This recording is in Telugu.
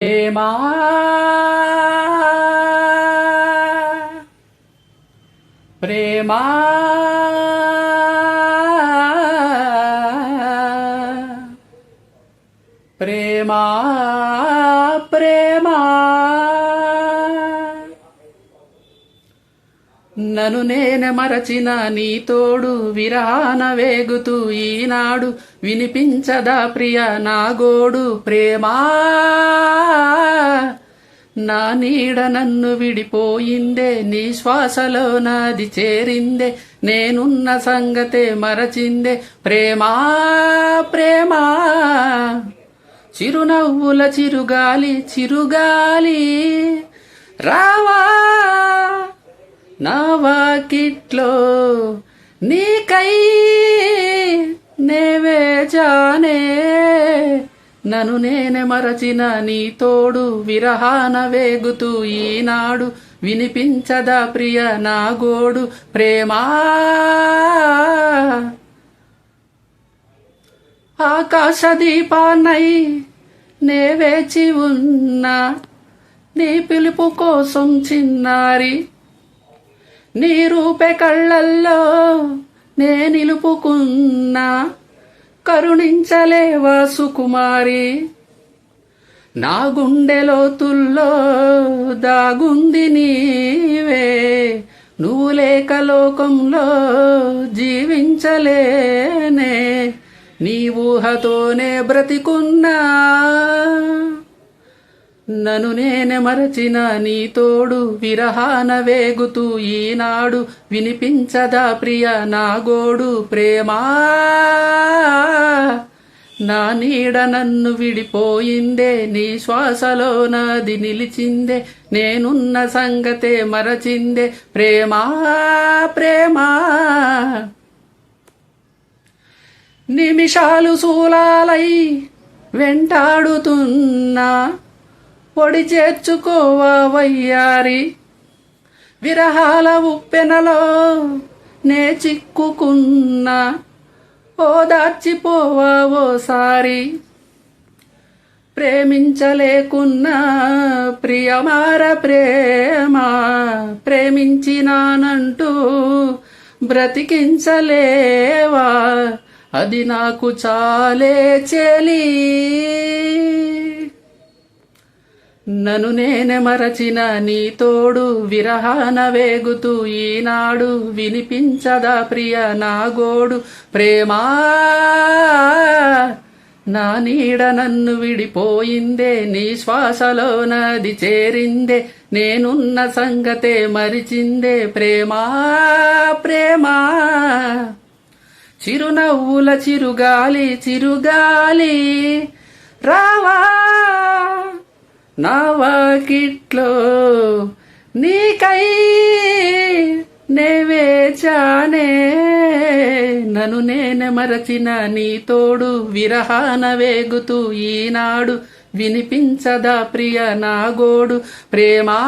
ప్రేమా ప్రేమా ప్రేమా ప్రేమా నన్ను నేనే మరచిన నీ తోడు విరహాన వేగుతూ ఈనాడు వినిపించదా ప్రియ నా గోడు. ప్రేమా నా నీడ నన్ను విడిపోయిందే, నీ శ్వాసలో నాది చేరిందే, నేనున్న సంగతే మరచిందే. ప్రేమా ప్రేమా చిరునవ్వుల చిరుగాలి చిరుగాలి రావా నా వాకిట్లో నీకై నేవేజానే. నన్ను నేనే మరచిన నీ తోడు విరహాన వేగుతూ ఈనాడు వినిపించదా ప్రియ నా గోడు. ప్రేమా ఆకాశ దీపానై నే వేచి ఉన్నా, నీ పిలుపు కోసం చిన్నారి, నీ రూపే కళ్ళల్లో నే నిలుపుకున్నా, కరుణించలేవా సుకుమారి. నా గుండె లోతుల్లో దాగుంది నీవే, నువ్వు లేక లోకంలో జీవించలేనే, నీ ఊహతోనే బ్రతికున్నా. నన్ను నేనే మరచిన నీ తోడు విరహాన వేగుతూ ఈనాడు వినిపించదా ప్రియ నా గోడు. ప్రేమా నా నీడ నన్ను విడిపోయిందే, నీ శ్వాసలో నాది నిలిచిందే, నేనున్న సంగతే మరచిందే. ప్రేమా ప్రేమా నిమిషాలు శూలాలై వెంటాడుతున్నా, పొడి చేర్చుకోవా వయ్యారి, విరహాల ఉప్పెనలో నే చిక్కుకున్నా, ఓదార్చిపోవా ఓసారి. ప్రేమించలేకున్నా ప్రియమార ప్రేమ, ప్రేమించినానంటూ బ్రతికించలేవా, అది నాకు చాలే చెలి. నన్ను నేనే మరచిన నీ తోడు విరహాన వేగుతూ ఈనాడు వినిపించదా ప్రియ నా గోడు. ప్రేమా నా నీడ నన్ను విడిపోయిందే, నీ శ్వాసలో నాది చేరిందే, నేనున్న సంగతే మరిచిందే. ప్రేమా ప్రేమా చిరునవ్వుల చిరుగాలి చిరుగాలి రావా నా వాకిట్లో నీకై నేవేచానే. నన్ను నేనే మరచిన నీ తోడు విరహాన వేగుతూ ఈనాడు వినిపించదా ప్రియ నా గోడు. ప్రేమా